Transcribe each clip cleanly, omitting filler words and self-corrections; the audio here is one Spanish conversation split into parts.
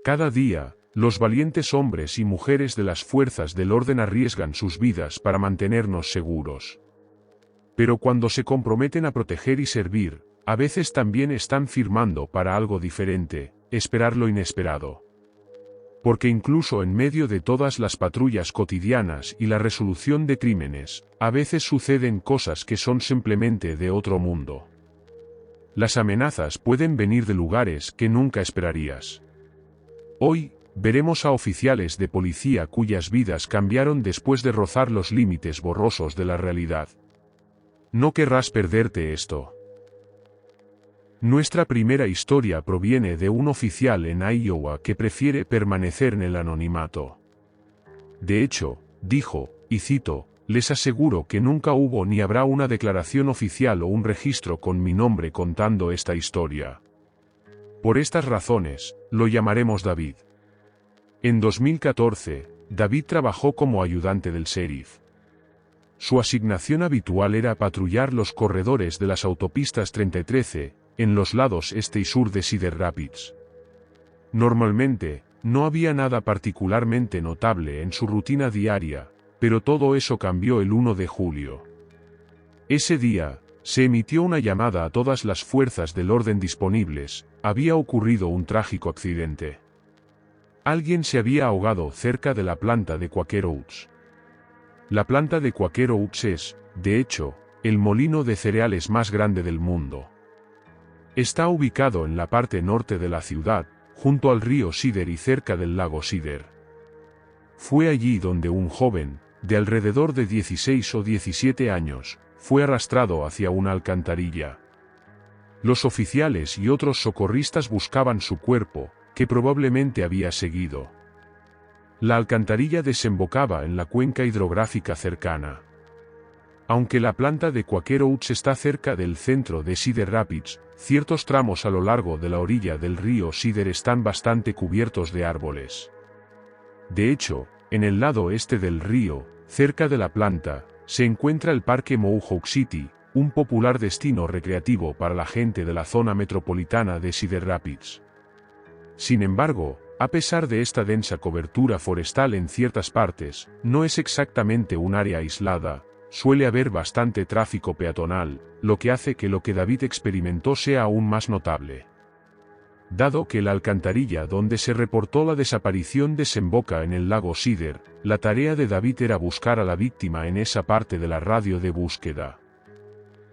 Cada día, los valientes hombres y mujeres de las fuerzas del orden arriesgan sus vidas para mantenernos seguros. Pero cuando se comprometen a proteger y servir, a veces también están firmando para algo diferente, esperar lo inesperado. Porque incluso en medio de todas las patrullas cotidianas y la resolución de crímenes, a veces suceden cosas que son simplemente de otro mundo. Las amenazas pueden venir de lugares que nunca esperarías. Hoy, veremos a oficiales de policía cuyas vidas cambiaron después de rozar los límites borrosos de la realidad. No querrás perderte esto. Nuestra primera historia proviene de un oficial en Iowa que prefiere permanecer en el anonimato. De hecho, dijo, y cito, les aseguro que nunca hubo ni habrá una declaración oficial o un registro con mi nombre contando esta historia. Por estas razones, lo llamaremos David. En 2014, David trabajó como ayudante del sheriff. Su asignación habitual era patrullar los corredores de las autopistas 30 y 13, en los lados este y sur de Cedar Rapids. Normalmente, no había nada particularmente notable en su rutina diaria, pero todo eso cambió el 1 de julio. Ese día, se emitió una llamada a todas las fuerzas del orden disponibles, había ocurrido un trágico accidente. Alguien se había ahogado cerca de la planta de Quaker Oats. La planta de Quaker Oats es, de hecho, el molino de cereales más grande del mundo. Está ubicado en la parte norte de la ciudad, junto al río Cedar y cerca del lago Cedar. Fue allí donde un joven, de alrededor de 16 o 17 años, fue arrastrado hacia una alcantarilla. Los oficiales y otros socorristas buscaban su cuerpo, que probablemente había seguido. La alcantarilla desembocaba en la cuenca hidrográfica cercana. Aunque la planta de Quaker Oats está cerca del centro de Cedar Rapids, ciertos tramos a lo largo de la orilla del río Cedar están bastante cubiertos de árboles. De hecho, en el lado este del río, cerca de la planta, se encuentra el Parque Mohawk City, un popular destino recreativo para la gente de la zona metropolitana de Cedar Rapids. Sin embargo, a pesar de esta densa cobertura forestal en ciertas partes, no es exactamente un área aislada, suele haber bastante tráfico peatonal, lo que hace que lo que David experimentó sea aún más notable. Dado que la alcantarilla donde se reportó la desaparición desemboca en el lago Cedar, la tarea de David era buscar a la víctima en esa parte de la radio de búsqueda.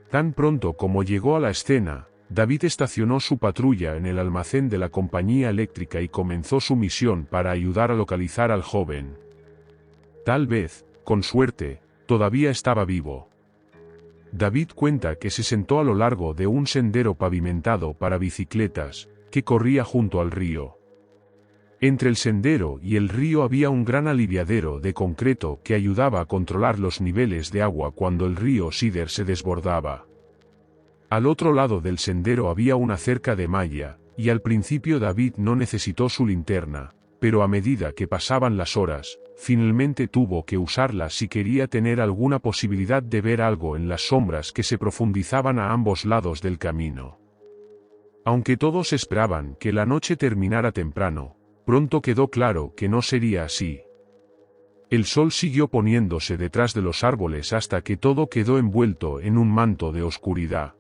Tan pronto como llegó a la escena, David estacionó su patrulla en el almacén de la compañía eléctrica y comenzó su misión para ayudar a localizar al joven. Tal vez, con suerte, todavía estaba vivo. David cuenta que se sentó a lo largo de un sendero pavimentado para bicicletas, que corría junto al río. Entre el sendero y el río había un gran aliviadero de concreto que ayudaba a controlar los niveles de agua cuando el río Cedar se desbordaba. Al otro lado del sendero había una cerca de malla, y al principio David no necesitó su linterna, pero a medida que pasaban las horas, finalmente tuvo que usarla si quería tener alguna posibilidad de ver algo en las sombras que se profundizaban a ambos lados del camino. Aunque todos esperaban que la noche terminara temprano, pronto quedó claro que no sería así. El sol siguió poniéndose detrás de los árboles hasta que todo quedó envuelto en un manto de oscuridad.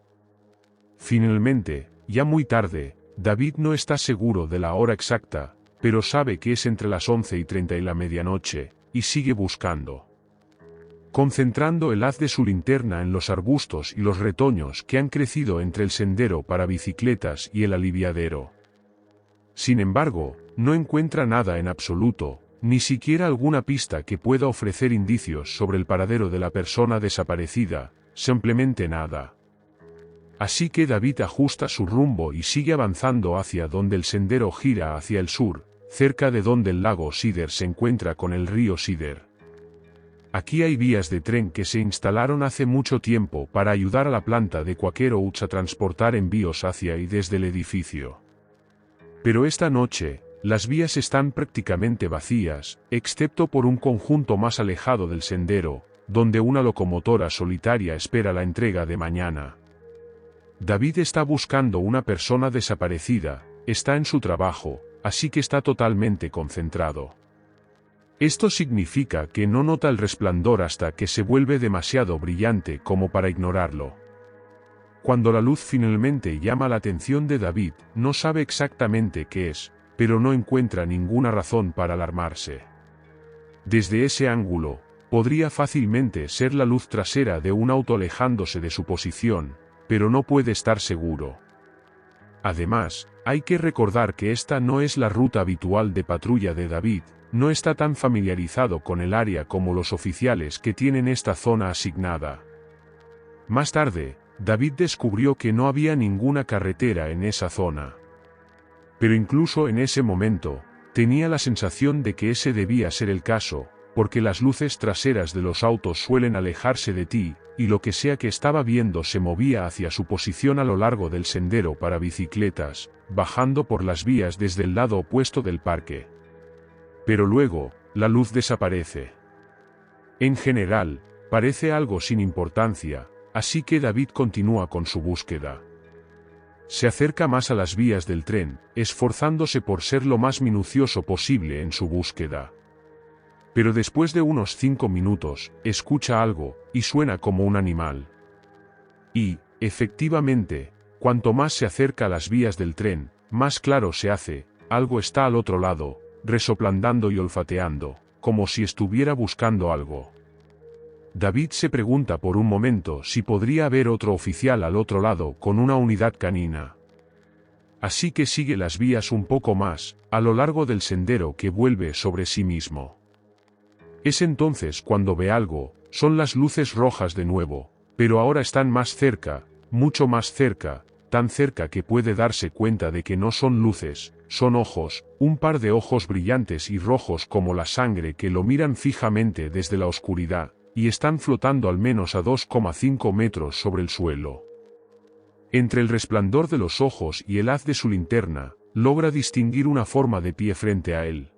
Finalmente, ya muy tarde, David no está seguro de la hora exacta, pero sabe que es entre las 11:30 y la medianoche, y sigue buscando. Concentrando el haz de su linterna en los arbustos y los retoños que han crecido entre el sendero para bicicletas y el aliviadero. Sin embargo, no encuentra nada en absoluto, ni siquiera alguna pista que pueda ofrecer indicios sobre el paradero de la persona desaparecida, simplemente nada. Así que David ajusta su rumbo y sigue avanzando hacia donde el sendero gira hacia el sur, cerca de donde el lago Cedar se encuentra con el río Cedar. Aquí hay vías de tren que se instalaron hace mucho tiempo para ayudar a la planta de Quaker Oats a transportar envíos hacia y desde el edificio. Pero esta noche, las vías están prácticamente vacías, excepto por un conjunto más alejado del sendero, donde una locomotora solitaria espera la entrega de mañana. David está buscando una persona desaparecida, está en su trabajo, así que está totalmente concentrado. Esto significa que no nota el resplandor hasta que se vuelve demasiado brillante como para ignorarlo. Cuando la luz finalmente llama la atención de David, no sabe exactamente qué es, pero no encuentra ninguna razón para alarmarse. Desde ese ángulo, podría fácilmente ser la luz trasera de un auto alejándose de su posición, pero no puede estar seguro. Además, hay que recordar que esta no es la ruta habitual de patrulla de David, no está tan familiarizado con el área como los oficiales que tienen esta zona asignada. Más tarde, David descubrió que no había ninguna carretera en esa zona. Pero incluso en ese momento, tenía la sensación de que ese debía ser el caso, porque las luces traseras de los autos suelen alejarse de ti, y lo que sea que estaba viendo se movía hacia su posición a lo largo del sendero para bicicletas, bajando por las vías desde el lado opuesto del parque. Pero luego, la luz desaparece. En general, parece algo sin importancia, así que David continúa con su búsqueda. Se acerca más a las vías del tren, esforzándose por ser lo más minucioso posible en su búsqueda. Pero después de unos 5 minutos, escucha algo, y suena como un animal. Y, efectivamente, cuanto más se acerca a las vías del tren, más claro se hace, algo está al otro lado, resoplando y olfateando, como si estuviera buscando algo. David se pregunta por un momento si podría haber otro oficial al otro lado con una unidad canina. Así que sigue las vías un poco más, a lo largo del sendero que vuelve sobre sí mismo. Es entonces cuando ve algo, son las luces rojas de nuevo, pero ahora están más cerca, mucho más cerca, tan cerca que puede darse cuenta de que no son luces, son ojos, un par de ojos brillantes y rojos como la sangre que lo miran fijamente desde la oscuridad, y están flotando al menos a 2,5 metros sobre el suelo. Entre el resplandor de los ojos y el haz de su linterna, logra distinguir una forma de pie frente a él.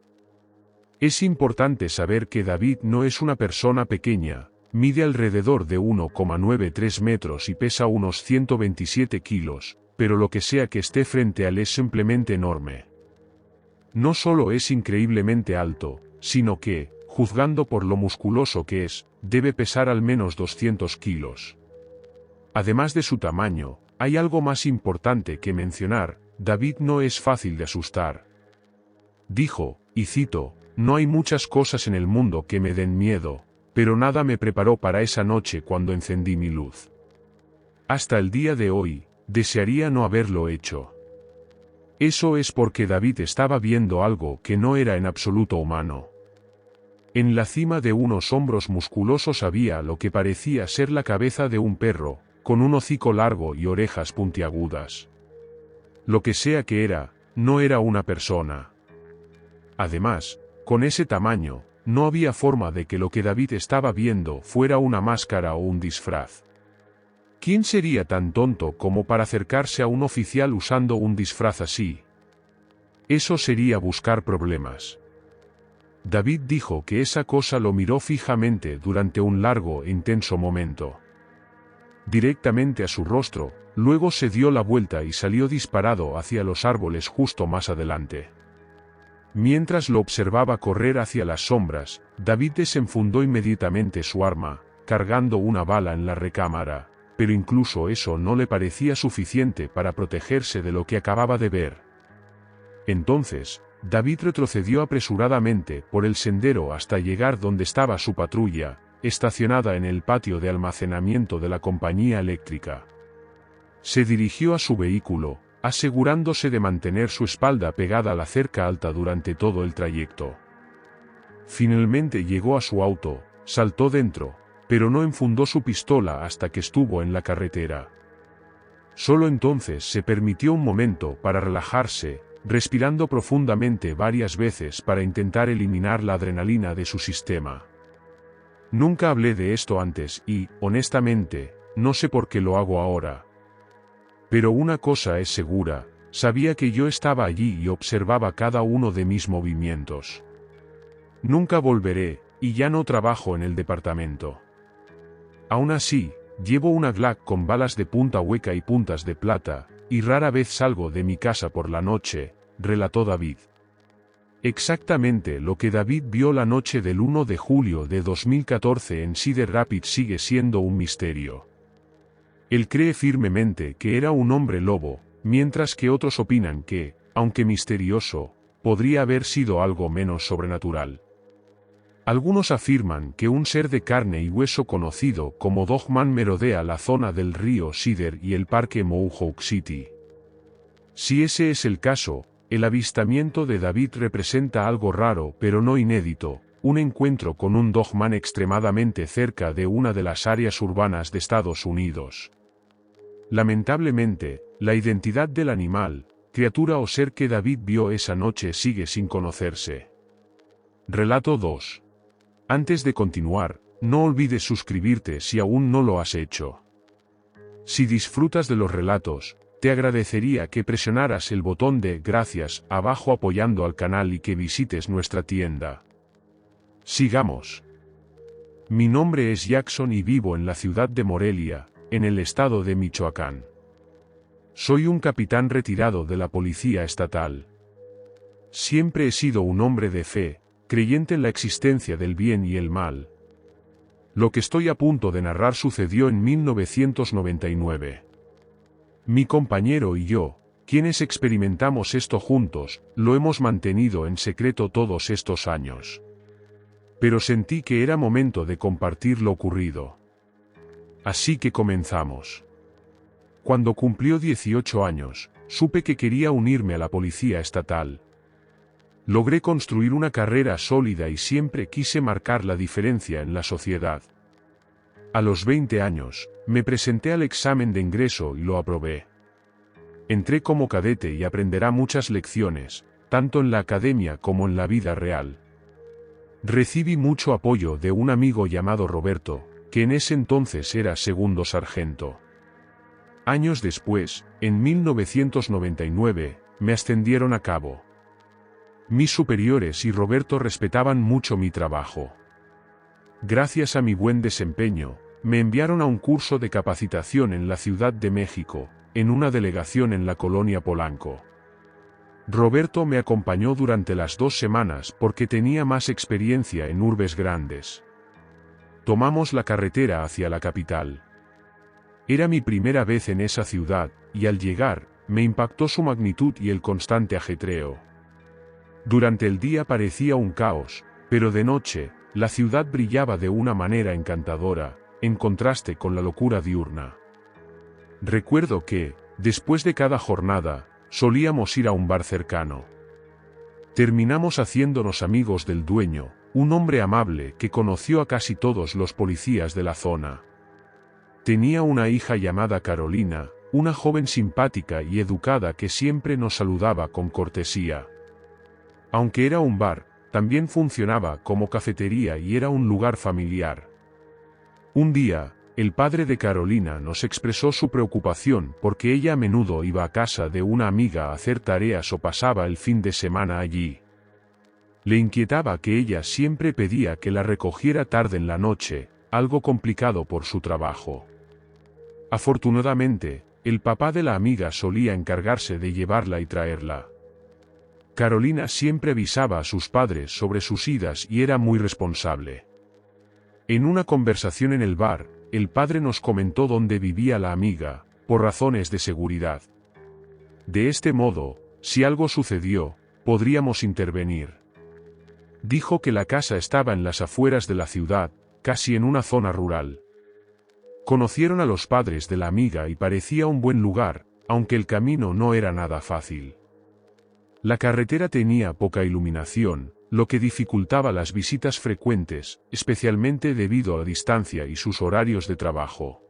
Es importante saber que David no es una persona pequeña, mide alrededor de 1,93 metros y pesa unos 127 kilos, pero lo que sea que esté frente a él es simplemente enorme. No solo es increíblemente alto, sino que, juzgando por lo musculoso que es, debe pesar al menos 200 kilos. Además de su tamaño, hay algo más importante que mencionar: David no es fácil de asustar. Dijo, y cito, «No hay muchas cosas en el mundo que me den miedo, pero nada me preparó para esa noche cuando encendí mi luz. Hasta el día de hoy, desearía no haberlo hecho». Eso es porque David estaba viendo algo que no era en absoluto humano. En la cima de unos hombros musculosos había lo que parecía ser la cabeza de un perro, con un hocico largo y orejas puntiagudas. Lo que sea que era, no era una persona. Además, con ese tamaño, no había forma de que lo que David estaba viendo fuera una máscara o un disfraz. ¿Quién sería tan tonto como para acercarse a un oficial usando un disfraz así? Eso sería buscar problemas. David dijo que esa cosa lo miró fijamente durante un largo e intenso momento. Directamente a su rostro, luego se dio la vuelta y salió disparado hacia los árboles justo más adelante. Mientras lo observaba correr hacia las sombras, David desenfundó inmediatamente su arma, cargando una bala en la recámara, pero incluso eso no le parecía suficiente para protegerse de lo que acababa de ver. Entonces, David retrocedió apresuradamente por el sendero hasta llegar donde estaba su patrulla, estacionada en el patio de almacenamiento de la compañía eléctrica. Se dirigió a su vehículo, asegurándose de mantener su espalda pegada a la cerca alta durante todo el trayecto. Finalmente llegó a su auto, saltó dentro, pero no enfundó su pistola hasta que estuvo en la carretera. Solo entonces se permitió un momento para relajarse, respirando profundamente varias veces para intentar eliminar la adrenalina de su sistema. Nunca hablé de esto antes y, honestamente, no sé por qué lo hago ahora. Pero una cosa es segura, sabía que yo estaba allí y observaba cada uno de mis movimientos. Nunca volveré, y ya no trabajo en el departamento. Aún así, llevo una Glock con balas de punta hueca y puntas de plata, y rara vez salgo de mi casa por la noche, relató David. Exactamente lo que David vio la noche del 1 de julio de 2014 en Cedar Rapids sigue siendo un misterio. Él cree firmemente que era un hombre lobo, mientras que otros opinan que, aunque misterioso, podría haber sido algo menos sobrenatural. Algunos afirman que un ser de carne y hueso conocido como Dogman merodea la zona del río Cedar y el parque Mohawk City. Si ese es el caso, el avistamiento de David representa algo raro pero no inédito, un encuentro con un Dogman extremadamente cerca de una de las áreas urbanas de Estados Unidos. Lamentablemente, la identidad del animal, criatura o ser que David vio esa noche sigue sin conocerse. Relato 2. Antes de continuar, no olvides suscribirte si aún no lo has hecho. Si disfrutas de los relatos, te agradecería que presionaras el botón de gracias abajo apoyando al canal y que visites nuestra tienda. Sigamos. Mi nombre es Jackson y vivo en la ciudad de Morelia, en el estado de Michoacán. Soy un capitán retirado de la policía estatal. Siempre he sido un hombre de fe, creyente en la existencia del bien y el mal. Lo que estoy a punto de narrar sucedió en 1999. Mi compañero y yo, quienes experimentamos esto juntos, lo hemos mantenido en secreto todos estos años. Pero sentí que era momento de compartir lo ocurrido. Así que comenzamos. Cuando cumplió 18 años, supe que quería unirme a la policía estatal. Logré construir una carrera sólida y siempre quise marcar la diferencia en la sociedad. A los 20 años, me presenté al examen de ingreso y lo aprobé. Entré como cadete y aprenderá muchas lecciones, tanto en la academia como en la vida real. Recibí mucho apoyo de un amigo llamado Roberto, que en ese entonces era segundo sargento. Años después, en 1999, me ascendieron a cabo. Mis superiores y Roberto respetaban mucho mi trabajo. Gracias a mi buen desempeño, me enviaron a un curso de capacitación en la Ciudad de México, en una delegación en la colonia Polanco. Roberto me acompañó durante las 2 semanas porque tenía más experiencia en urbes grandes. Tomamos la carretera hacia la capital. Era mi primera vez en esa ciudad, y al llegar, me impactó su magnitud y el constante ajetreo. Durante el día parecía un caos, pero de noche, la ciudad brillaba de una manera encantadora, en contraste con la locura diurna. Recuerdo que, después de cada jornada, solíamos ir a un bar cercano. Terminamos haciéndonos amigos del dueño, un hombre amable que conoció a casi todos los policías de la zona. Tenía una hija llamada Carolina, una joven simpática y educada que siempre nos saludaba con cortesía. Aunque era un bar, también funcionaba como cafetería y era un lugar familiar. Un día, el padre de Carolina nos expresó su preocupación porque ella a menudo iba a casa de una amiga a hacer tareas o pasaba el fin de semana allí. Le inquietaba que ella siempre pedía que la recogiera tarde en la noche, algo complicado por su trabajo. Afortunadamente, el papá de la amiga solía encargarse de llevarla y traerla. Carolina siempre avisaba a sus padres sobre sus idas y era muy responsable. En una conversación en el bar, el padre nos comentó dónde vivía la amiga, por razones de seguridad. De este modo, si algo sucedió, podríamos intervenir. Dijo que la casa estaba en las afueras de la ciudad, casi en una zona rural. Conocieron a los padres de la amiga y parecía un buen lugar, aunque el camino no era nada fácil. La carretera tenía poca iluminación, lo que dificultaba las visitas frecuentes, especialmente debido a la distancia y sus horarios de trabajo.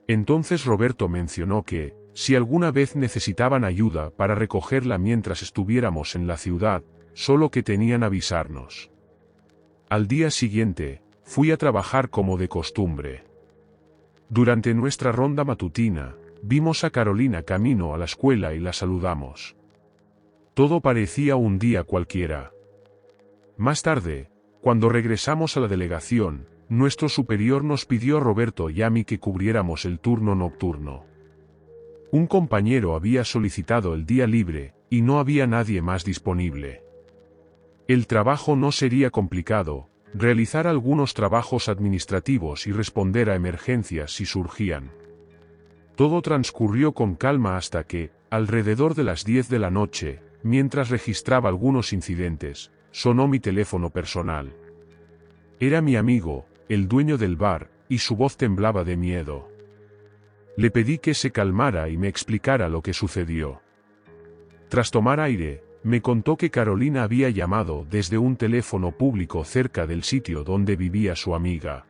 Entonces Roberto mencionó que, si alguna vez necesitaban ayuda para recogerla mientras estuviéramos en la ciudad, solo que tenían avisarnos. Al día siguiente, fui a trabajar como de costumbre. Durante nuestra ronda matutina, vimos a Carolina camino a la escuela y la saludamos. Todo parecía un día cualquiera. Más tarde, cuando regresamos a la delegación, nuestro superior nos pidió a Roberto y a mí que cubriéramos el turno nocturno. Un compañero había solicitado el día libre, y no había nadie más disponible. El trabajo no sería complicado, realizar algunos trabajos administrativos y responder a emergencias si surgían. Todo transcurrió con calma hasta que, alrededor de las 10 de la noche, mientras registraba algunos incidentes, sonó mi teléfono personal. Era mi amigo, el dueño del bar, y su voz temblaba de miedo. Le pedí que se calmara y me explicara lo que sucedió. Tras tomar aire, me contó que Carolina había llamado desde un teléfono público cerca del sitio donde vivía su amiga.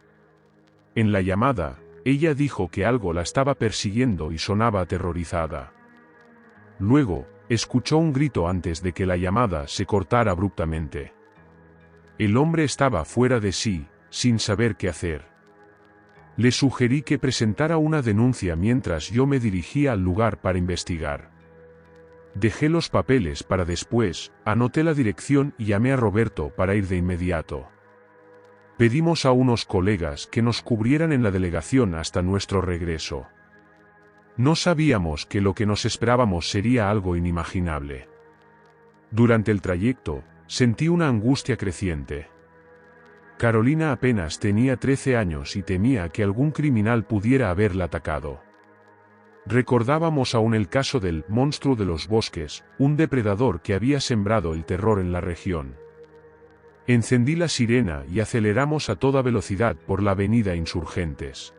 En la llamada, ella dijo que algo la estaba persiguiendo y sonaba aterrorizada. Luego, escuchó un grito antes de que la llamada se cortara abruptamente. El hombre estaba fuera de sí, sin saber qué hacer. Le sugerí que presentara una denuncia mientras yo me dirigía al lugar para investigar. Dejé los papeles para después, anoté la dirección y llamé a Roberto para ir de inmediato. Pedimos a unos colegas que nos cubrieran en la delegación hasta nuestro regreso. No sabíamos que lo que nos esperábamos sería algo inimaginable. Durante el trayecto, sentí una angustia creciente. Carolina apenas tenía 13 años y temía que algún criminal pudiera haberla atacado. Recordábamos aún el caso del monstruo de los bosques, un depredador que había sembrado el terror en la región. Encendí la sirena y aceleramos a toda velocidad por la avenida Insurgentes.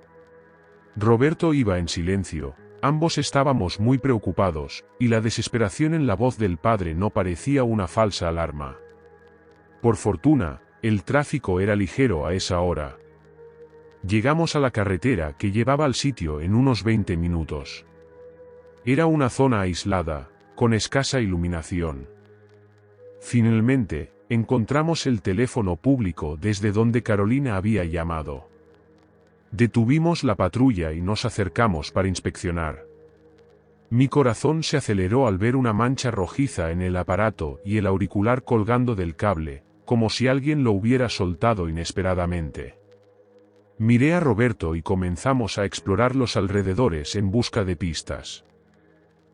Roberto iba en silencio, ambos estábamos muy preocupados, y la desesperación en la voz del padre no parecía una falsa alarma. Por fortuna, el tráfico era ligero a esa hora. Llegamos a la carretera que llevaba al sitio en unos 20 minutos. Era una zona aislada, con escasa iluminación. Finalmente, encontramos el teléfono público desde donde Carolina había llamado. Detuvimos la patrulla y nos acercamos para inspeccionar. Mi corazón se aceleró al ver una mancha rojiza en el aparato y el auricular colgando del cable, como si alguien lo hubiera soltado inesperadamente. Miré a Roberto y comenzamos a explorar los alrededores en busca de pistas.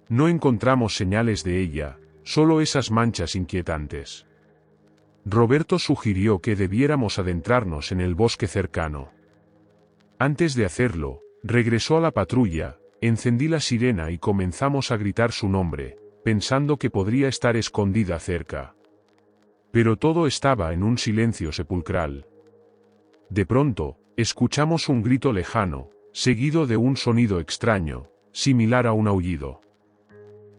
No encontramos señales de ella, solo esas manchas inquietantes. Roberto sugirió que debiéramos adentrarnos en el bosque cercano. Antes de hacerlo, regresó a la patrulla, encendí la sirena y comenzamos a gritar su nombre, pensando que podría estar escondida cerca. Pero todo estaba en un silencio sepulcral. De pronto, escuchamos un grito lejano, seguido de un sonido extraño, similar a un aullido.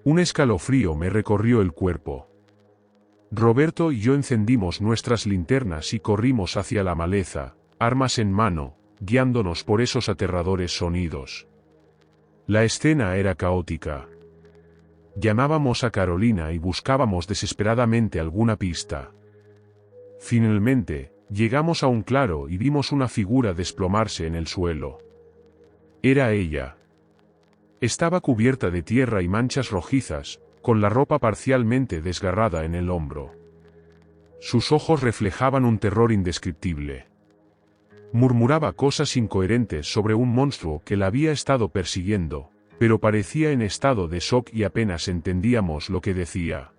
Un escalofrío me recorrió el cuerpo. Roberto y yo encendimos nuestras linternas y corrimos hacia la maleza, armas en mano, guiándonos por esos aterradores sonidos. La escena era caótica. Llamábamos a Carolina y buscábamos desesperadamente alguna pista. Finalmente, llegamos a un claro y vimos una figura desplomarse en el suelo. Era ella. Estaba cubierta de tierra y manchas rojizas, con la ropa parcialmente desgarrada en el hombro. Sus ojos reflejaban un terror indescriptible. Murmuraba cosas incoherentes sobre un monstruo que la había estado persiguiendo, pero parecía en estado de shock y apenas entendíamos lo que decía.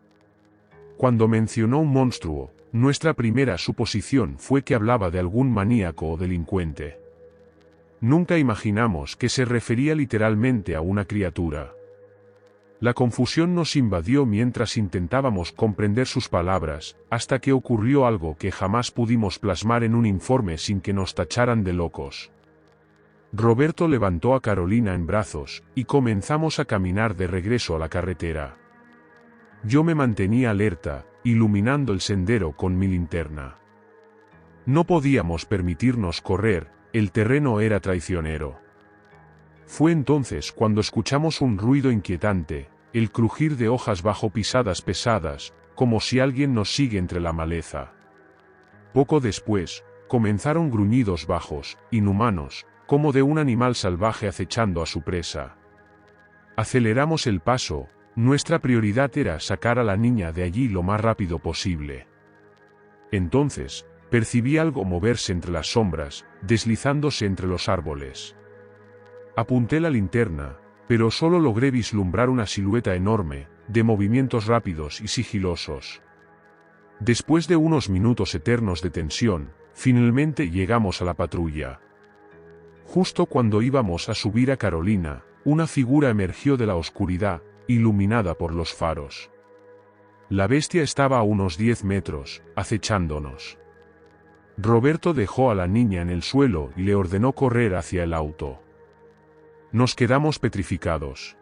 Cuando mencionó un monstruo, nuestra primera suposición fue que hablaba de algún maníaco o delincuente. Nunca imaginamos que se refería literalmente a una criatura. La confusión nos invadió mientras intentábamos comprender sus palabras, hasta que ocurrió algo que jamás pudimos plasmar en un informe sin que nos tacharan de locos. Roberto levantó a Carolina en brazos, y comenzamos a caminar de regreso a la carretera. Yo me mantenía alerta, iluminando el sendero con mi linterna. No podíamos permitirnos correr, el terreno era traicionero. Fue entonces cuando escuchamos un ruido inquietante, el crujir de hojas bajo pisadas pesadas, como si alguien nos sigue entre la maleza. Poco después, comenzaron gruñidos bajos, inhumanos, como de un animal salvaje acechando a su presa. Aceleramos el paso, nuestra prioridad era sacar a la niña de allí lo más rápido posible. Entonces, percibí algo moverse entre las sombras, deslizándose entre los árboles. Apunté la linterna, pero solo logré vislumbrar una silueta enorme, de movimientos rápidos y sigilosos. Después de unos minutos eternos de tensión, finalmente llegamos a la patrulla. Justo cuando íbamos a subir a Carolina, una figura emergió de la oscuridad, iluminada por los faros. La bestia estaba a unos 10 metros, acechándonos. Roberto dejó a la niña en el suelo y le ordenó correr hacia el auto. Nos quedamos petrificados.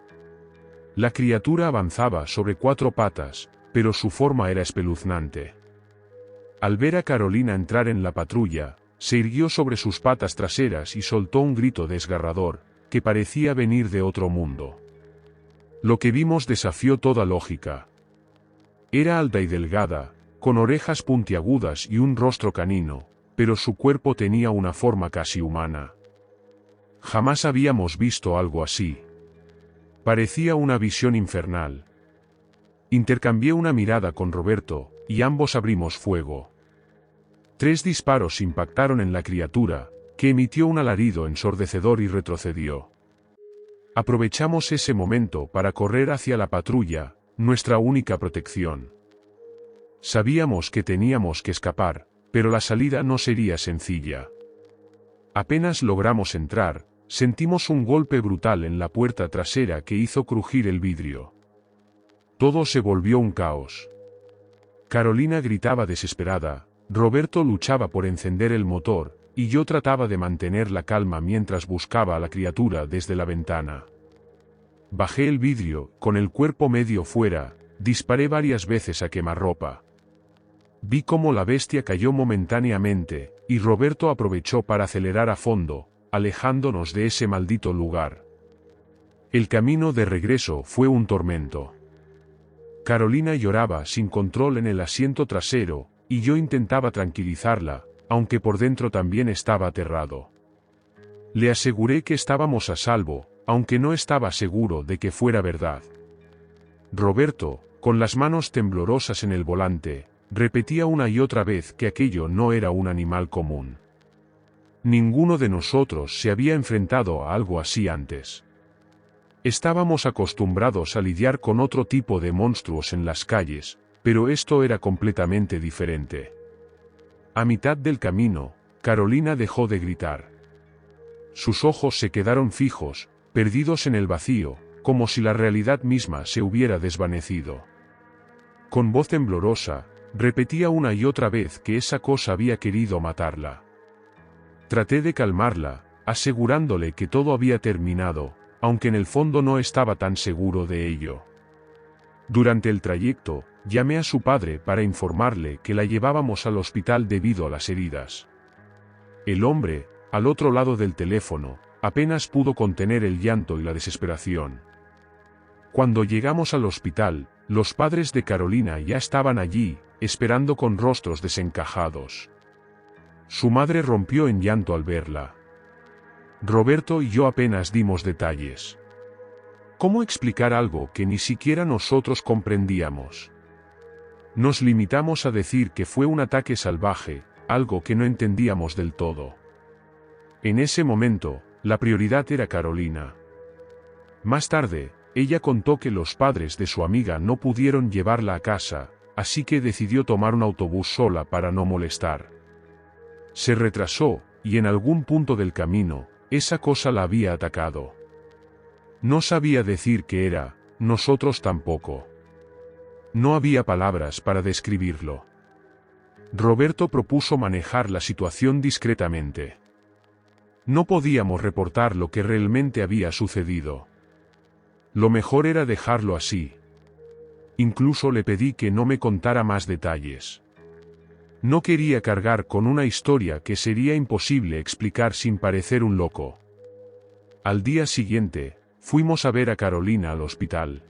La criatura avanzaba sobre 4 patas, pero su forma era espeluznante. Al ver a Carolina entrar en la patrulla, se irguió sobre sus patas traseras y soltó un grito desgarrador, que parecía venir de otro mundo. Lo que vimos desafió toda lógica. Era alta y delgada, con orejas puntiagudas y un rostro canino, pero su cuerpo tenía una forma casi humana. Jamás habíamos visto algo así. Parecía una visión infernal. Intercambié una mirada con Roberto, y ambos abrimos fuego. 3 disparos impactaron en la criatura, que emitió un alarido ensordecedor y retrocedió. Aprovechamos ese momento para correr hacia la patrulla, nuestra única protección. Sabíamos que teníamos que escapar, pero la salida no sería sencilla. Apenas logramos entrar, sentimos un golpe brutal en la puerta trasera que hizo crujir el vidrio. Todo se volvió un caos. Carolina gritaba desesperada, Roberto luchaba por encender el motor, y yo trataba de mantener la calma mientras buscaba a la criatura desde la ventana. Bajé el vidrio, con el cuerpo medio fuera, disparé varias veces a quemarropa. Vi cómo la bestia cayó momentáneamente, y Roberto aprovechó para acelerar a fondo, alejándonos de ese maldito lugar. El camino de regreso fue un tormento. Carolina lloraba sin control en el asiento trasero, y yo intentaba tranquilizarla, aunque por dentro también estaba aterrado. Le aseguré que estábamos a salvo, aunque no estaba seguro de que fuera verdad. Roberto, con las manos temblorosas en el volante, repetía una y otra vez que aquello no era un animal común. Ninguno de nosotros se había enfrentado a algo así antes. Estábamos acostumbrados a lidiar con otro tipo de monstruos en las calles, pero esto era completamente diferente. A mitad del camino, Carolina dejó de gritar. Sus ojos se quedaron fijos, perdidos en el vacío, como si la realidad misma se hubiera desvanecido. Con voz temblorosa, repetía una y otra vez que esa cosa había querido matarla. Traté de calmarla, asegurándole que todo había terminado, aunque en el fondo no estaba tan seguro de ello. Durante el trayecto, llamé a su padre para informarle que la llevábamos al hospital debido a las heridas. El hombre, al otro lado del teléfono, apenas pudo contener el llanto y la desesperación. Cuando llegamos al hospital, los padres de Carolina ya estaban allí, esperando con rostros desencajados. Su madre rompió en llanto al verla. Roberto y yo apenas dimos detalles. ¿Cómo explicar algo que ni siquiera nosotros comprendíamos? Nos limitamos a decir que fue un ataque salvaje, algo que no entendíamos del todo. En ese momento, la prioridad era Carolina. Más tarde, ella contó que los padres de su amiga no pudieron llevarla a casa, así que decidió tomar un autobús sola para no molestar. Se retrasó, y en algún punto del camino, esa cosa la había atacado. No sabía decir qué era, nosotros tampoco. No había palabras para describirlo. Roberto propuso manejar la situación discretamente. No podíamos reportar lo que realmente había sucedido. Lo mejor era dejarlo así. Incluso le pedí que no me contara más detalles. No quería cargar con una historia que sería imposible explicar sin parecer un loco. Al día siguiente, fuimos a ver a Carolina al hospital.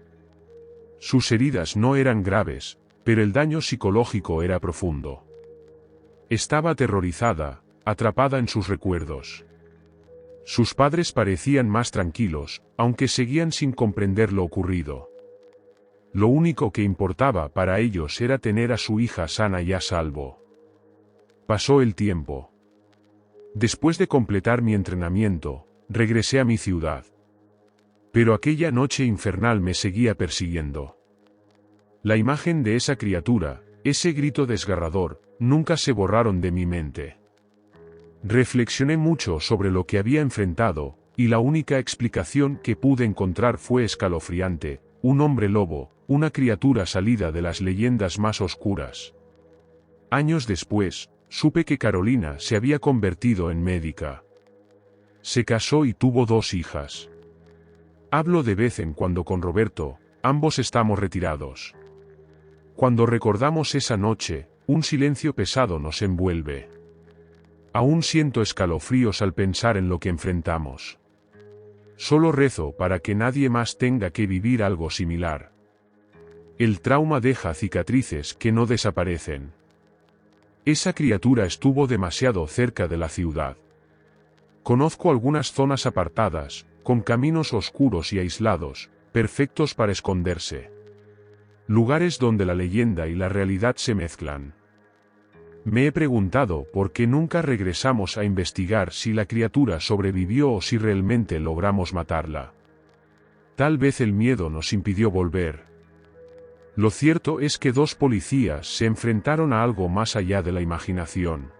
Sus heridas no eran graves, pero el daño psicológico era profundo. Estaba aterrorizada, atrapada en sus recuerdos. Sus padres parecían más tranquilos, aunque seguían sin comprender lo ocurrido. Lo único que importaba para ellos era tener a su hija sana y a salvo. Pasó el tiempo. Después de completar mi entrenamiento, regresé a mi ciudad. Pero aquella noche infernal me seguía persiguiendo. La imagen de esa criatura, Ese grito desgarrador, nunca se borraron de mi mente. Reflexioné mucho sobre lo que había enfrentado, y la única explicación que pude encontrar fue escalofriante: un hombre lobo, una criatura salida de las leyendas más oscuras. Años después, supe que Carolina se había convertido en médica. Se casó y tuvo 2 hijas. Hablo de vez en cuando con Roberto, ambos estamos retirados. Cuando recordamos esa noche, un silencio pesado nos envuelve. Aún siento escalofríos al pensar en lo que enfrentamos. Solo rezo para que nadie más tenga que vivir algo similar. El trauma deja cicatrices que no desaparecen. Esa criatura estuvo demasiado cerca de la ciudad. Conozco algunas zonas apartadas, con caminos oscuros y aislados, perfectos para esconderse. Lugares donde la leyenda y la realidad se mezclan. Me he preguntado por qué nunca regresamos a investigar si la criatura sobrevivió o si realmente logramos matarla. Tal vez el miedo nos impidió volver. Lo cierto es que 2 policías se enfrentaron a algo más allá de la imaginación.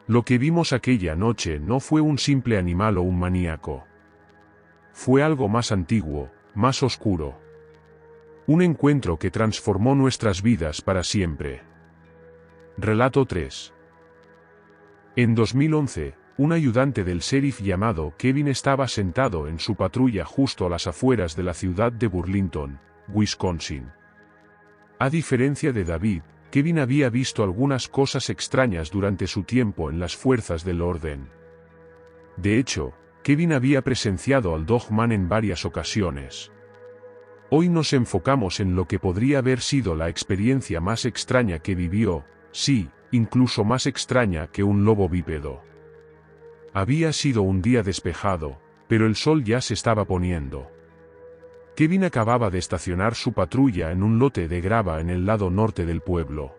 Lo que vimos aquella noche no fue un simple animal o un maníaco. Fue algo más antiguo, más oscuro. Un encuentro que transformó nuestras vidas para siempre. Relato 3. En 2011, un ayudante del sheriff llamado Kevin estaba sentado en su patrulla justo a las afueras de la ciudad de Burlington, Wisconsin. A diferencia de David, Kevin había visto algunas cosas extrañas durante su tiempo en las fuerzas del orden. De hecho, Kevin había presenciado al Dogman en varias ocasiones. Hoy nos enfocamos en lo que podría haber sido la experiencia más extraña que vivió, sí, incluso más extraña que un lobo bípedo. Había sido un día despejado, pero el sol ya se estaba poniendo. Kevin acababa de estacionar su patrulla en un lote de grava en el lado norte del pueblo.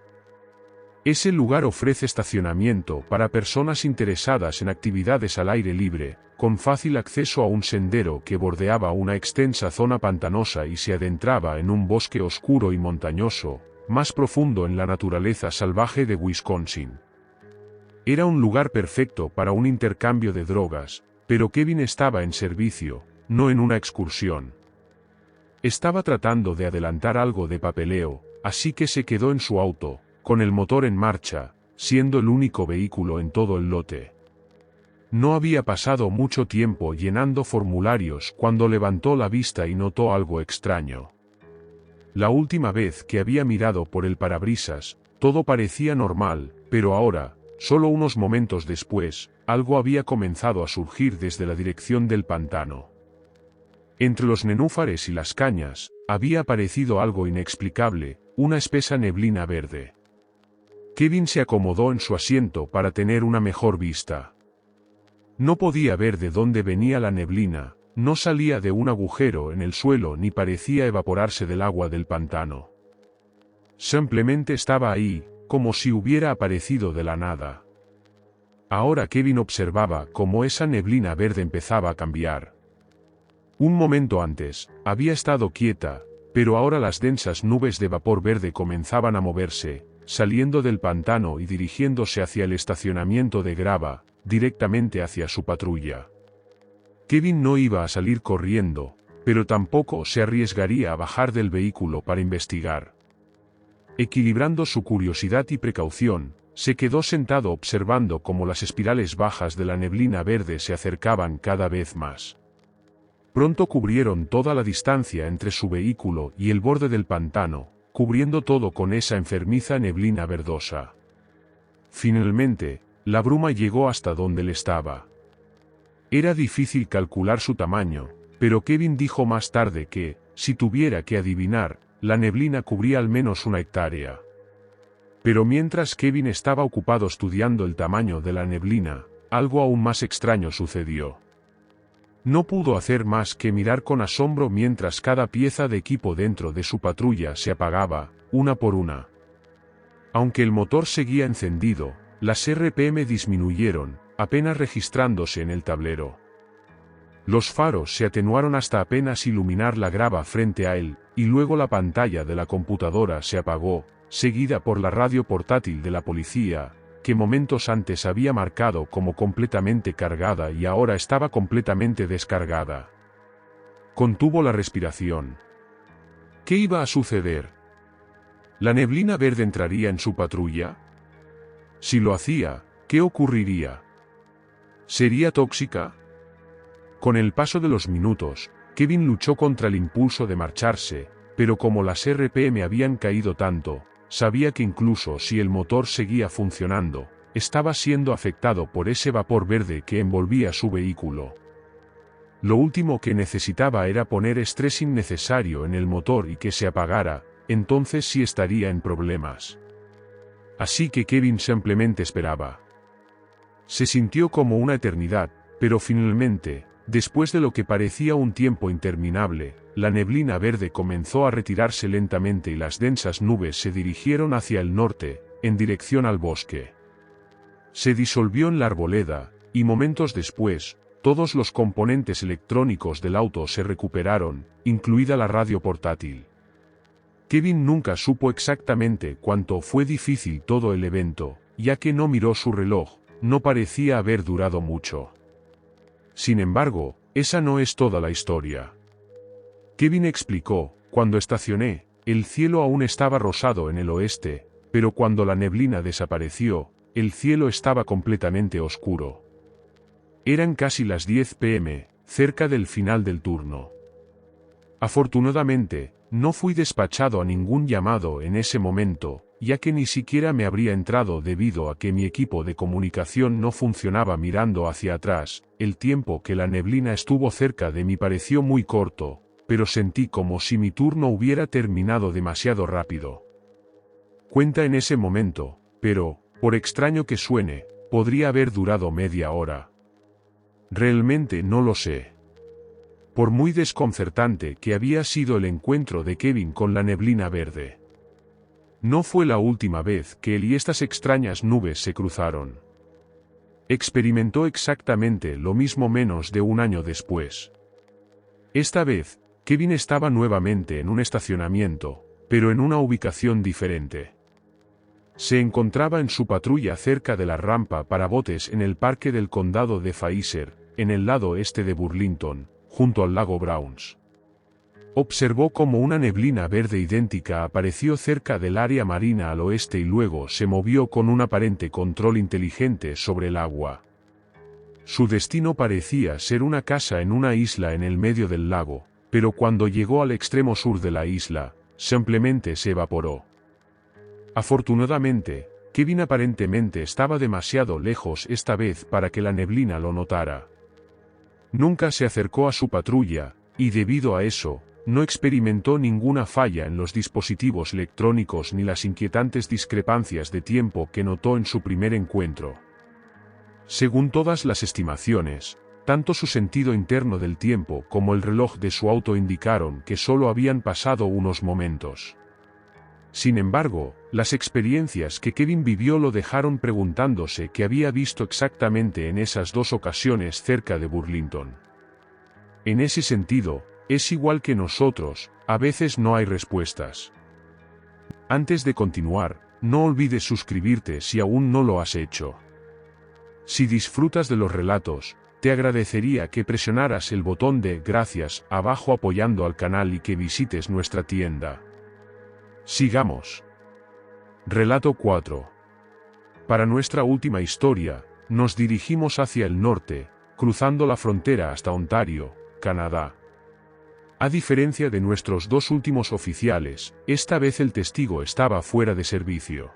Ese lugar ofrece estacionamiento para personas interesadas en actividades al aire libre, con fácil acceso a un sendero que bordeaba una extensa zona pantanosa y se adentraba en un bosque oscuro y montañoso, más profundo en la naturaleza salvaje de Wisconsin. Era un lugar perfecto para un intercambio de drogas, pero Kevin estaba en servicio, no en una excursión. Estaba tratando de adelantar algo de papeleo, así que se quedó en su auto, con el motor en marcha, siendo el único vehículo en todo el lote. No había pasado mucho tiempo llenando formularios cuando levantó la vista y notó algo extraño. La última vez que había mirado por el parabrisas, todo parecía normal, pero ahora, solo unos momentos después, algo había comenzado a surgir desde la dirección del pantano. Entre los nenúfares y las cañas, había aparecido algo inexplicable, una espesa neblina verde. Kevin se acomodó en su asiento para tener una mejor vista. No podía ver de dónde venía la neblina, no salía de un agujero en el suelo ni parecía evaporarse del agua del pantano. Simplemente estaba ahí, como si hubiera aparecido de la nada. Ahora Kevin observaba cómo esa neblina verde empezaba a cambiar. Un momento antes, había estado quieta, pero ahora las densas nubes de vapor verde comenzaban a moverse, saliendo del pantano y dirigiéndose hacia el estacionamiento de grava, directamente hacia su patrulla. Kevin no iba a salir corriendo, pero tampoco se arriesgaría a bajar del vehículo para investigar. Equilibrando su curiosidad y precaución, se quedó sentado observando cómo las espirales bajas de la neblina verde se acercaban cada vez más. Pronto cubrieron toda la distancia entre su vehículo y el borde del pantano, cubriendo todo con esa enfermiza neblina verdosa. Finalmente, la bruma llegó hasta donde él estaba. Era difícil calcular su tamaño, pero Kevin dijo más tarde que, si tuviera que adivinar, la neblina cubría al menos 1 hectárea. Pero mientras Kevin estaba ocupado estudiando el tamaño de la neblina, algo aún más extraño sucedió. No pudo hacer más que mirar con asombro mientras cada pieza de equipo dentro de su patrulla se apagaba, una por una. Aunque el motor seguía encendido, las RPM disminuyeron, apenas registrándose en el tablero. Los faros se atenuaron hasta apenas iluminar la grava frente a él, y luego la pantalla de la computadora se apagó, seguida por la radio portátil de la policía, que momentos antes había marcado como completamente cargada y ahora estaba completamente descargada. Contuvo la respiración. ¿Qué iba a suceder? ¿La neblina verde entraría en su patrulla? Si lo hacía, ¿qué ocurriría? ¿Sería tóxica? Con el paso de los minutos, Kevin luchó contra el impulso de marcharse, pero como las RPM habían caído tanto, sabía que incluso si el motor seguía funcionando, estaba siendo afectado por ese vapor verde que envolvía su vehículo. Lo último que necesitaba era poner estrés innecesario en el motor y que se apagara, entonces sí estaría en problemas. Así que Kevin simplemente esperaba. Se sintió como una eternidad, pero finalmente, después de lo que parecía un tiempo interminable, la neblina verde comenzó a retirarse lentamente y las densas nubes se dirigieron hacia el norte, en dirección al bosque. Se disolvió en la arboleda, y momentos después, todos los componentes electrónicos del auto se recuperaron, incluida la radio portátil. Kevin nunca supo exactamente cuánto fue difícil todo el evento, ya que no miró su reloj, no parecía haber durado mucho. Sin embargo, esa no es toda la historia. Kevin explicó, cuando estacioné, el cielo aún estaba rosado en el oeste, pero cuando la neblina desapareció, el cielo estaba completamente oscuro. Eran casi las 10 p.m., cerca del final del turno. Afortunadamente, no fui despachado a ningún llamado en ese momento, ya que ni siquiera me habría entrado debido a que mi equipo de comunicación no funcionaba mirando hacia atrás. El tiempo que la neblina estuvo cerca de mí pareció muy corto, pero sentí como si mi turno hubiera terminado demasiado rápido. Cuenta en ese momento, pero, por extraño que suene, podría haber durado media hora. Realmente no lo sé. Por muy desconcertante que había sido el encuentro de Kevin con la neblina verde. No fue la última vez que él y estas extrañas nubes se cruzaron. Experimentó exactamente lo mismo menos de un año después. Esta vez, Kevin estaba nuevamente en un estacionamiento, pero en una ubicación diferente. Se encontraba en su patrulla cerca de la rampa para botes en el parque del condado de Fraser, en el lado este de Burlington, junto al lago Browns. Observó cómo una neblina verde idéntica apareció cerca del área marina al oeste y luego se movió con un aparente control inteligente sobre el agua. Su destino parecía ser una casa en una isla en el medio del lago, pero cuando llegó al extremo sur de la isla, simplemente se evaporó. Afortunadamente, Kevin aparentemente estaba demasiado lejos esta vez para que la neblina lo notara. Nunca se acercó a su patrulla, y debido a eso, no experimentó ninguna falla en los dispositivos electrónicos ni las inquietantes discrepancias de tiempo que notó en su primer encuentro. Según todas las estimaciones, tanto su sentido interno del tiempo como el reloj de su auto indicaron que solo habían pasado unos momentos. Sin embargo, las experiencias que Kevin vivió lo dejaron preguntándose qué había visto exactamente en esas dos ocasiones cerca de Burlington. En ese sentido, es igual que nosotros, a veces no hay respuestas. Antes de continuar, no olvides suscribirte si aún no lo has hecho. Si disfrutas de los relatos, te agradecería que presionaras el botón de gracias abajo apoyando al canal y que visites nuestra tienda. Sigamos. Relato 4. Para nuestra última historia, nos dirigimos hacia el norte, cruzando la frontera hasta Ontario, Canadá. A diferencia de nuestros dos últimos oficiales, esta vez el testigo estaba fuera de servicio.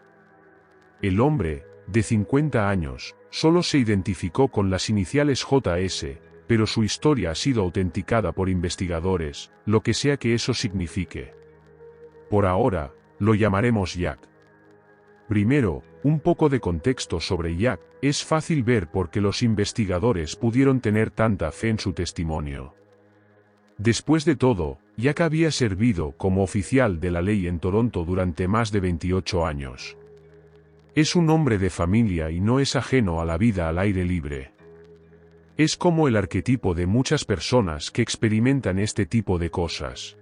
El hombre, de 50 años, solo se identificó con las iniciales JS, pero su historia ha sido autenticada por investigadores, lo que sea que eso signifique. Por ahora, lo llamaremos Jack. Primero, un poco de contexto sobre Jack. Es fácil ver por qué los investigadores pudieron tener tanta fe en su testimonio. Después de todo, Jack había servido como oficial de la ley en Toronto durante más de 28 años. Es un hombre de familia y no es ajeno a la vida al aire libre. Es como el arquetipo de muchas personas que experimentan este tipo de cosas.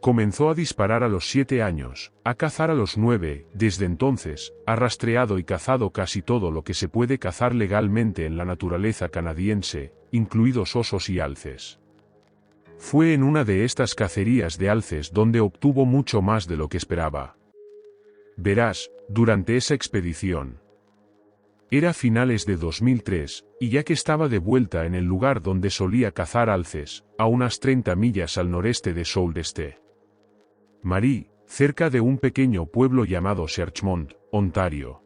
Comenzó a disparar a los 7 años, a cazar a los 9, desde entonces, ha rastreado y cazado casi todo lo que se puede cazar legalmente en la naturaleza canadiense, incluidos osos y alces. Fue en una de estas cacerías de alces donde obtuvo mucho más de lo que esperaba. Verás, durante esa expedición. Era finales de 2003, y Jack estaba de vuelta en el lugar donde solía cazar alces, a unas 30 millas al noreste de Sault Ste. Marie, cerca de un pequeño pueblo llamado Searchmont, Ontario.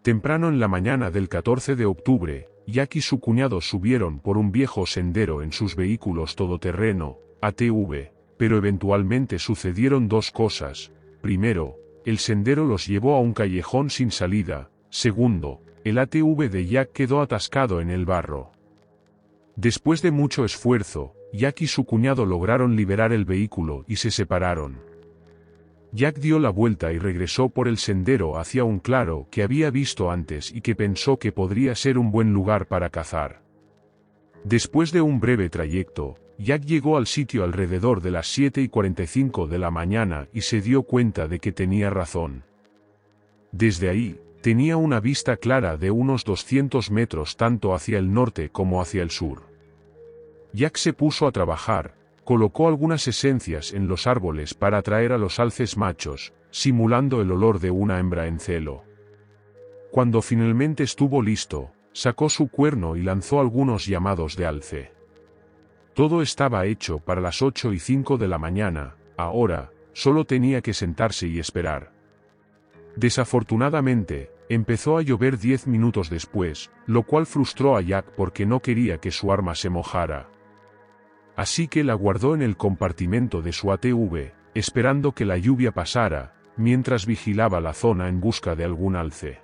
Temprano en la mañana del 14 de octubre, Jack y su cuñado subieron por un viejo sendero en sus vehículos todoterreno, ATV, pero eventualmente sucedieron dos cosas. Primero, el sendero los llevó a un callejón sin salida. Segundo, el ATV de Jack quedó atascado en el barro. Después de mucho esfuerzo, Jack y su cuñado lograron liberar el vehículo y se separaron. Jack dio la vuelta y regresó por el sendero hacia un claro que había visto antes y que pensó que podría ser un buen lugar para cazar. Después de un breve trayecto, Jack llegó al sitio alrededor de las 7:45 de la mañana y se dio cuenta de que tenía razón. Desde ahí, tenía una vista clara de unos 200 metros tanto hacia el norte como hacia el sur. Jack se puso a trabajar, colocó algunas esencias en los árboles para atraer a los alces machos, simulando el olor de una hembra en celo. Cuando finalmente estuvo listo, sacó su cuerno y lanzó algunos llamados de alce. Todo estaba hecho para las 8:05 de la mañana, ahora, solo tenía que sentarse y esperar. Desafortunadamente, empezó a llover 10 minutos después, lo cual frustró a Jack porque no quería que su arma se mojara. Así que la guardó en el compartimento de su ATV, esperando que la lluvia pasara, mientras vigilaba la zona en busca de algún alce.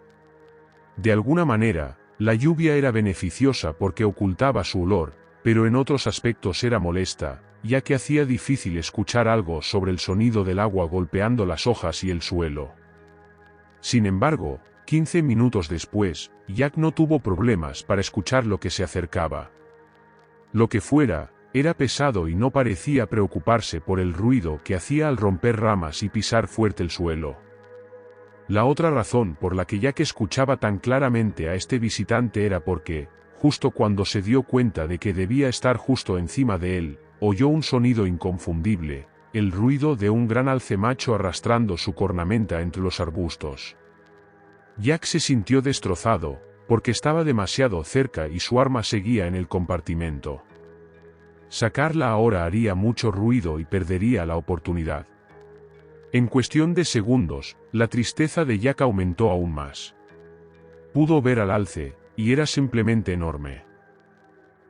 De alguna manera, la lluvia era beneficiosa porque ocultaba su olor, pero en otros aspectos era molesta, ya que hacía difícil escuchar algo sobre el sonido del agua golpeando las hojas y el suelo. Sin embargo, 15 minutos después, Jack no tuvo problemas para escuchar lo que se acercaba. Lo que fuera, era pesado y no parecía preocuparse por el ruido que hacía al romper ramas y pisar fuerte el suelo. La otra razón por la que Jack escuchaba tan claramente a este visitante era porque, justo cuando se dio cuenta de que debía estar justo encima de él, oyó un sonido inconfundible, el ruido de un gran alce macho arrastrando su cornamenta entre los arbustos. Jack se sintió destrozado, porque estaba demasiado cerca y su arma seguía en el compartimento. Sacarla ahora haría mucho ruido y perdería la oportunidad. En cuestión de segundos, la tristeza de Jack aumentó aún más. Pudo ver al alce, y era simplemente enorme.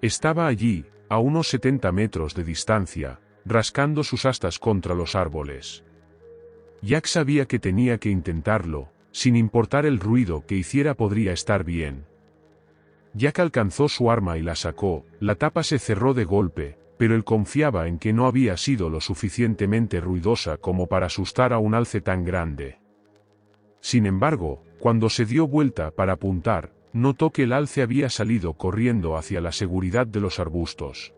Estaba allí, a unos 70 metros de distancia, rascando sus astas contra los árboles. Jack sabía que tenía que intentarlo, sin importar el ruido que hiciera podría estar bien. Jack alcanzó su arma y la sacó, la tapa se cerró de golpe, pero él confiaba en que no había sido lo suficientemente ruidosa como para asustar a un alce tan grande. Sin embargo, cuando se dio vuelta para apuntar, notó que el alce había salido corriendo hacia la seguridad de los arbustos.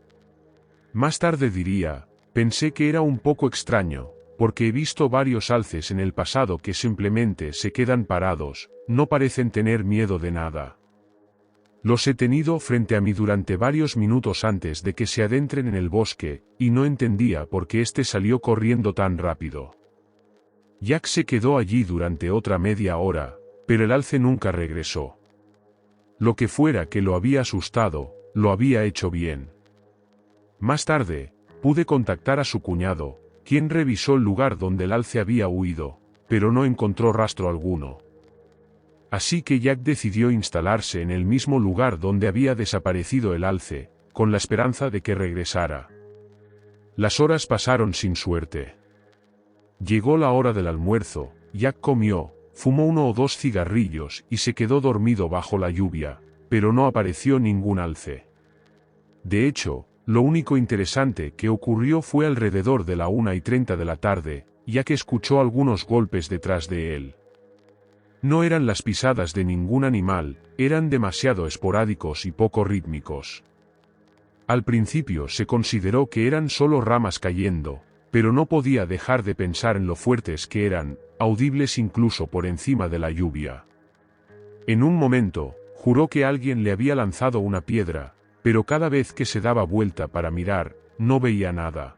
Más tarde diría, pensé que era un poco extraño, porque he visto varios alces en el pasado que simplemente se quedan parados, no parecen tener miedo de nada. Los he tenido frente a mí durante varios minutos antes de que se adentren en el bosque, y no entendía por qué este salió corriendo tan rápido. Jack se quedó allí durante otra media hora, pero el alce nunca regresó. Lo que fuera que lo había asustado, lo había hecho bien. Más tarde, pude contactar a su cuñado, quien revisó el lugar donde el alce había huido, pero no encontró rastro alguno. Así que Jack decidió instalarse en el mismo lugar donde había desaparecido el alce, con la esperanza de que regresara. Las horas pasaron sin suerte. Llegó la hora del almuerzo, Jack comió, fumó 1 o 2 cigarrillos y se quedó dormido bajo la lluvia, pero no apareció ningún alce. De hecho, lo único interesante que ocurrió fue alrededor de la 1:30 de la tarde, ya que escuchó algunos golpes detrás de él. No eran las pisadas de ningún animal, eran demasiado esporádicos y poco rítmicos. Al principio se consideró que eran solo ramas cayendo, pero no podía dejar de pensar en lo fuertes que eran, audibles incluso por encima de la lluvia. En un momento, juró que alguien le había lanzado una piedra, pero cada vez que se daba vuelta para mirar, no veía nada.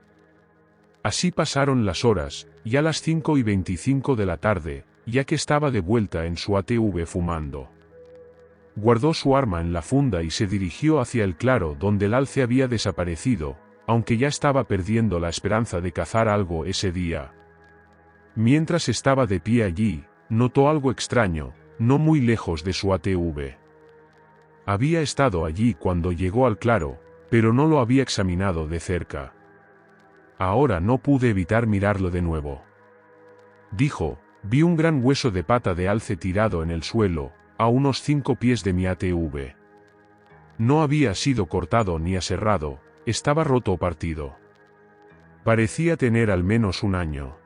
Así pasaron las horas, y a las 5:25 de la tarde, Jack estaba de vuelta en su ATV fumando. Guardó su arma en la funda y se dirigió hacia el claro donde el alce había desaparecido, aunque ya estaba perdiendo la esperanza de cazar algo ese día. Mientras estaba de pie allí, notó algo extraño, no muy lejos de su ATV. Había estado allí cuando llegó al claro, pero no lo había examinado de cerca. Ahora no pude evitar mirarlo de nuevo. Dijo, vi un gran hueso de pata de alce tirado en el suelo, a unos 5 pies de mi ATV. No había sido cortado ni aserrado, estaba roto o partido. Parecía tener al menos un año.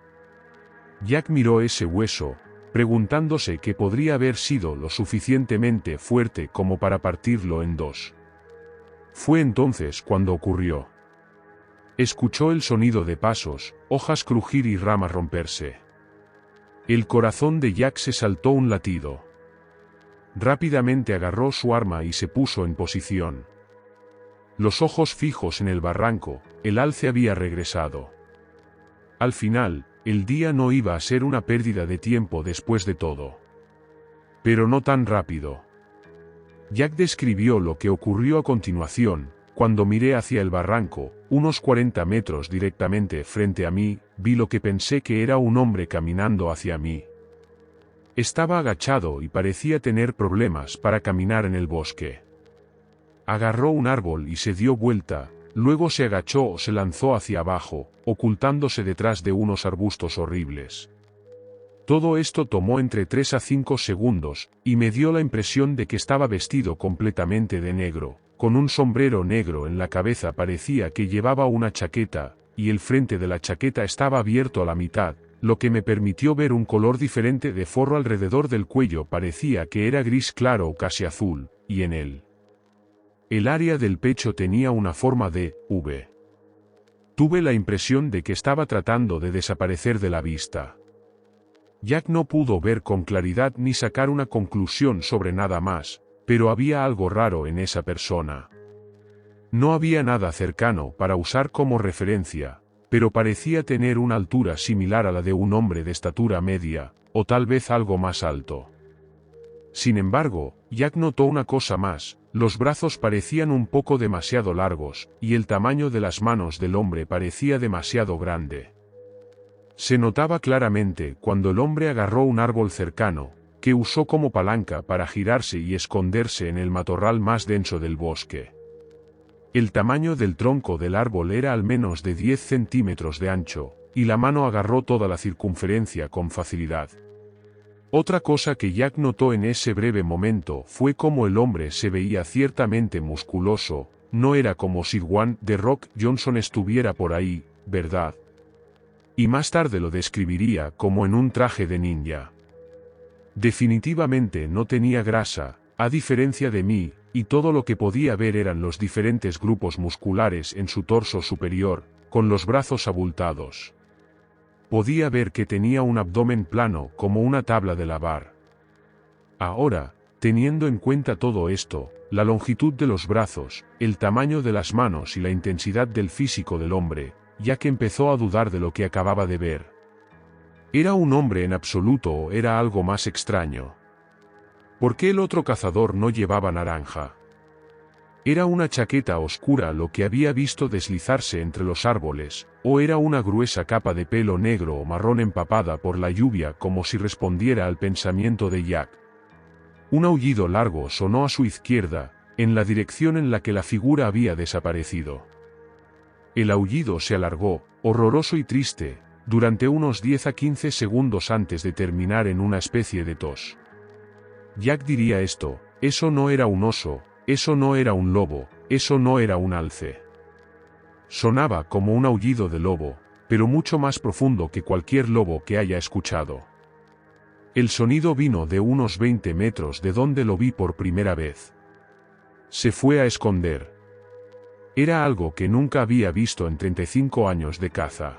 Jack miró ese hueso, preguntándose qué podría haber sido lo suficientemente fuerte como para partirlo en dos. Fue entonces cuando ocurrió. Escuchó el sonido de pasos, hojas crujir y ramas romperse. El corazón de Jack se saltó un latido. Rápidamente agarró su arma y se puso en posición. Los ojos fijos en el barranco, el alce había regresado. Al final, el día no iba a ser una pérdida de tiempo después de todo. Pero no tan rápido. Jack describió lo que ocurrió a continuación. Cuando miré hacia el barranco, unos 40 metros directamente frente a mí, vi lo que pensé que era un hombre caminando hacia mí. Estaba agachado y parecía tener problemas para caminar en el bosque. Agarró un árbol y se dio vuelta, luego se agachó o se lanzó hacia abajo, ocultándose detrás de unos arbustos horribles. Todo esto tomó entre 3 a 5 segundos, y me dio la impresión de que estaba vestido completamente de negro. Con un sombrero negro en la cabeza parecía que llevaba una chaqueta, y el frente de la chaqueta estaba abierto a la mitad, lo que me permitió ver un color diferente de forro alrededor del cuello. Parecía que era gris claro o casi azul, y en él. El área del pecho tenía una forma de V. Tuve la impresión de que estaba tratando de desaparecer de la vista. Jack no pudo ver con claridad ni sacar una conclusión sobre nada más, pero había algo raro en esa persona. No había nada cercano para usar como referencia, pero parecía tener una altura similar a la de un hombre de estatura media, o tal vez algo más alto. Sin embargo, Jack notó una cosa más, los brazos parecían un poco demasiado largos, y el tamaño de las manos del hombre parecía demasiado grande. Se notaba claramente cuando el hombre agarró un árbol cercano, que usó como palanca para girarse y esconderse en el matorral más denso del bosque. El tamaño del tronco del árbol era al menos de 10 centímetros de ancho, y la mano agarró toda la circunferencia con facilidad. Otra cosa que Jack notó en ese breve momento fue cómo el hombre se veía ciertamente musculoso. No era como si Dwayne "The Rock" Johnson estuviera por ahí, ¿verdad? Y más tarde lo describiría como en un traje de ninja. Definitivamente no tenía grasa, a diferencia de mí, y todo lo que podía ver eran los diferentes grupos musculares en su torso superior, con los brazos abultados. Podía ver que tenía un abdomen plano como una tabla de lavar. Ahora, teniendo en cuenta todo esto, la longitud de los brazos, el tamaño de las manos y la intensidad del físico del hombre, Jack empezó a dudar de lo que acababa de ver. ¿Era un hombre en absoluto o era algo más extraño? ¿Por qué el otro cazador no llevaba naranja? ¿Era una chaqueta oscura lo que había visto deslizarse entre los árboles, o era una gruesa capa de pelo negro o marrón empapada por la lluvia como si respondiera al pensamiento de Jack? Un aullido largo sonó a su izquierda, en la dirección en la que la figura había desaparecido. El aullido se alargó, horroroso y triste, durante unos 10 a 15 segundos antes de terminar en una especie de tos. Jack diría esto: eso no era un oso, eso no era un lobo, eso no era un alce. Sonaba como un aullido de lobo, pero mucho más profundo que cualquier lobo que haya escuchado. El sonido vino de unos 20 metros de donde lo vi por primera vez. Se fue a esconder. Era algo que nunca había visto en 35 años de caza.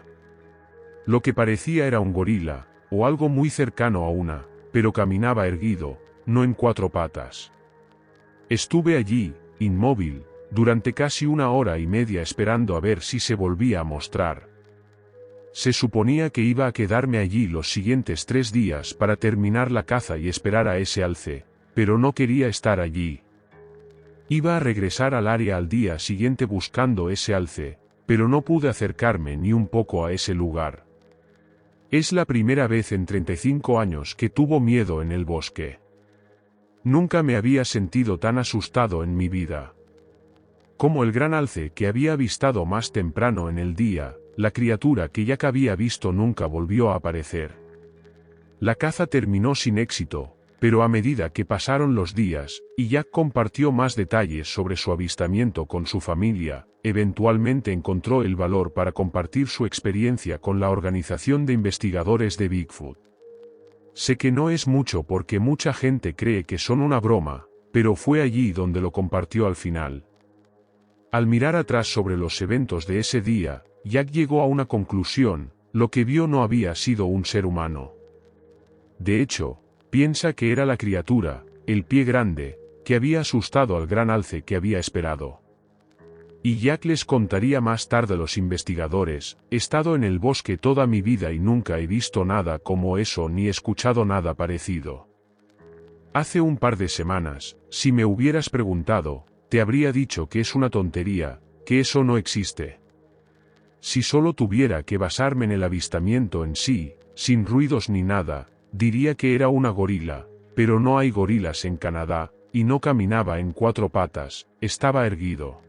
Lo que parecía era un gorila, o algo muy cercano a una, pero caminaba erguido, no en cuatro patas. Estuve allí, inmóvil, durante casi 1 hora y media esperando a ver si se volvía a mostrar. Se suponía que iba a quedarme allí los siguientes 3 días para terminar la caza y esperar a ese alce, pero no quería estar allí. Iba a regresar al área al día siguiente buscando ese alce, pero no pude acercarme ni un poco a ese lugar. Es la primera vez en 35 años que tuvo miedo en el bosque. Nunca me había sentido tan asustado en mi vida. Como el gran alce que había avistado más temprano en el día, la criatura que Jack había visto nunca volvió a aparecer. La caza terminó sin éxito, pero a medida que pasaron los días, y Jack compartió más detalles sobre su avistamiento con su familia, eventualmente encontró el valor para compartir su experiencia con la Organización de Investigadores de Bigfoot. Sé que no es mucho porque mucha gente cree que son una broma, pero fue allí donde lo compartió al final. Al mirar atrás sobre los eventos de ese día, Jack llegó a una conclusión: lo que vio no había sido un ser humano. De hecho, piensa que era la criatura, el pie grande, que había asustado al gran alce que había esperado. Y Jack les contaría más tarde a los investigadores: he estado en el bosque toda mi vida y nunca he visto nada como eso ni escuchado nada parecido. Hace un par de semanas, si me hubieras preguntado, te habría dicho que es una tontería, que eso no existe. Si solo tuviera que basarme en el avistamiento en sí, sin ruidos ni nada, diría que era una gorila, pero no hay gorilas en Canadá, y no caminaba en 4 patas, estaba erguido.